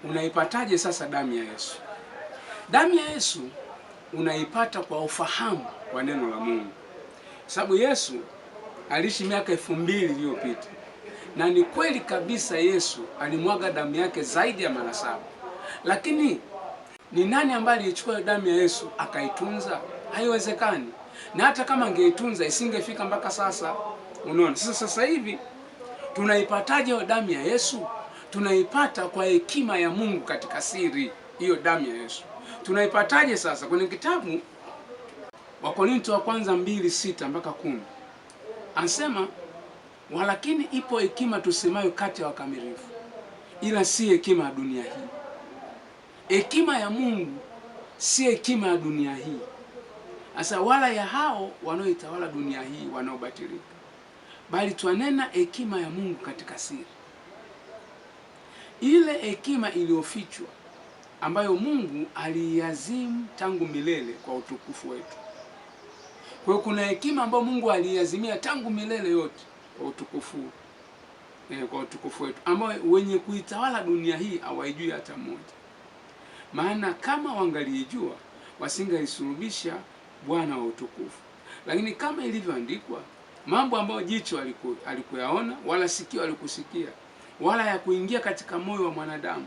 Unaipataje sasa damu ya Yesu? Damu ya Yesu unaipata kwa ufahamu wa neno la Mungu. Sababu Yesu aliishi miaka 2000 iliyopita. Na ni kweli kabisa Yesu alimwaga damu yake zaidi ya mara 7. Lakini ni nani ambaye alichukua damu ya Yesu akaitunza? Haiwezekani. Na hata kama angeitunza isingefika mpaka sasa. Unaona? Sasa hivi tunaipataje damu ya Yesu? Tunaipata kwa hekima ya Mungu katika siri, hiyo damu ya Yesu. Tunaipataje sasa? Kwenye kitabu Wakorintho wa kwanza 2:6 mpaka 10. Anasema, walakini ipo hekima tusemayo kati ya wakamilifu, ila si hekima ya dunia hii. Hekima ya Mungu si hekima ya dunia hii. Asa wala ya hao wanaoitawala dunia hii wanaobatilika, bali twanena hekima ya Mungu katika siri, ile hekima iliyofichwa ambayo Mungu aliiazimu tangu milele kwa utukufu wetu. Kwa hiyo kuna hekima ambayo Mungu aliiazimia tangu milele yote kwa utukufu wetu, ambayo wenye kuitawala dunia hii hawaijui hata mmoja. Maana kama wangaliijua wasingalisulubisha Bwana wa utukufu. Lakini kama ilivyoandikwa, mambo ambayo jicho alikuyaona wala sikio alikusikia wala ya kuingia katika moyo wa mwanadamu,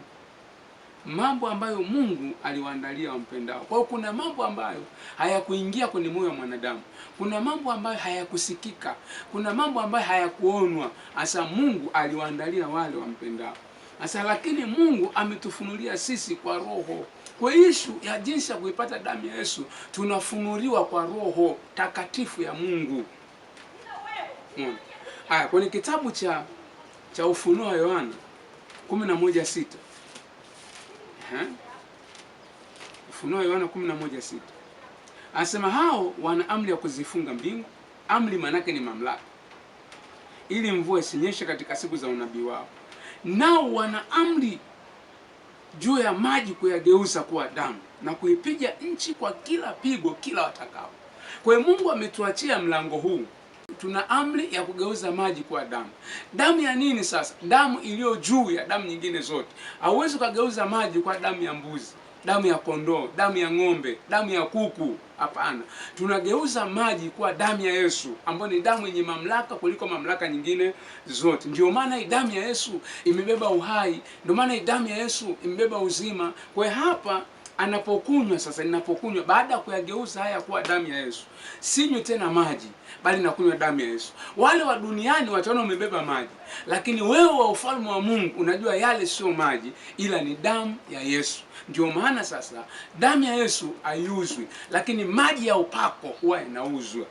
mambo ambayo Mungu aliwaandalia wampendao. Kwa hiyo kuna mambo ambayo hayakuingia kwenye moyo wa mwanadamu, kuna mambo ambayo hayakusikika, kuna mambo ambayo hayakuonwa, hasa Mungu aliwaandalia wale wampendao. Sasa lakini Mungu ametufunulia sisi kwa Roho. Kwa ishu ya jinsi ya kuipata damu ya Yesu, tunafunuliwa kwa Roho Takatifu ya Mungu. Haya, kwenye kitabu cha Ufunuo wa Yohana 11:6. Ufunuo wa Yohana 11:6. Anasema hao wana amri ya kuzifunga mbingu. Amri manake ni mamlaka, ili mvua isinyeshe katika siku za unabii wao. Nao wana amri juu ya maji kuyageuza kuwa damu, na kuipiga nchi kwa kila pigo kila watakao. Kwa hiyo Mungu ametuachia mlango huu. Tuna amri ya kugeuza maji kuwa damu. Damu ya nini sasa? Damu iliyo juu ya damu nyingine zote. Hauwezi kugeuza maji kwa damu ya mbuzi, damu ya kondoo, damu ya ng'ombe, damu ya kuku. Hapana. Tunageuza maji kuwa damu ya Yesu, ambayo ni damu yenye mamlaka kuliko mamlaka nyingine zote. Ndio maana hii damu ya Yesu imebeba uhai. Ndio maana hii damu ya Yesu imebeba uzima. Kwa hapa anapokunywa sasa, ninapokunywa baada ya kuyageuza haya kuwa damu ya Yesu, sinywi tena maji, bali nakunywa damu ya Yesu. Wale wa duniani wataona umebeba maji, lakini wewe wa ufalme wa Mungu unajua yale sio maji, ila ni damu ya Yesu. Ndio maana sasa damu ya Yesu haiuzwi, lakini maji ya upako huwa inauzwa.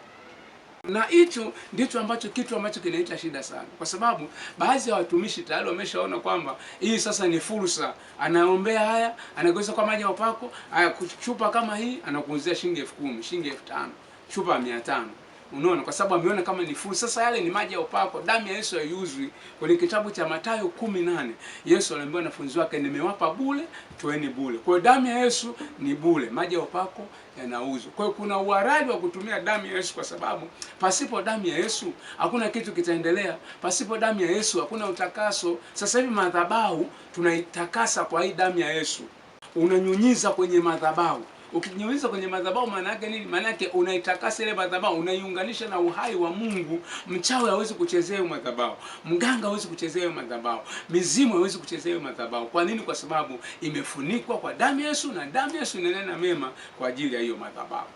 Na hicho ndicho kitu ambacho kinaita shida sana, kwa sababu baadhi ya watumishi tayari wameshaona kwamba hii sasa ni fursa. Anaombea haya, anageuza kwa maji ya upako. Haya, chupa kama hii anakuuzia shilingi 10,000, shilingi 5,000, chupa 500. Unaona, kwa sababu ameona kama ni fursa. Sasa yale ni maji ya upako. Damu ya Yesu haiuzwi. Kwenye kitabu cha Mathayo 18, Yesu aliambia wanafunzi wake, nimewapa bure, toeni bure. Kwa hiyo damu ya Yesu ni bure, maji ya upako yanauzwa. Kwa hiyo kuna uhalali wa kutumia damu ya Yesu, kwa sababu pasipo damu ya Yesu hakuna kitu kitaendelea. Pasipo damu ya Yesu hakuna utakaso. Sasa hivi madhabahu tunaitakasa kwa hii damu ya Yesu. Unanyunyiza kwenye madhabahu. Ukinyunyiza kwenye madhabahu maana yake nini? Maana yake unaitakasa ile madhabahu, unaiunganisha na uhai wa Mungu. Mchawi hawezi kuchezea hiyo madhabahu, mganga hawezi kuchezea hiyo madhabahu, mizimu hawezi kuchezea hiyo madhabahu. Kwa nini? Kwa sababu imefunikwa kwa damu ya Yesu, na damu ya Yesu inanena mema kwa ajili ya hiyo madhabahu.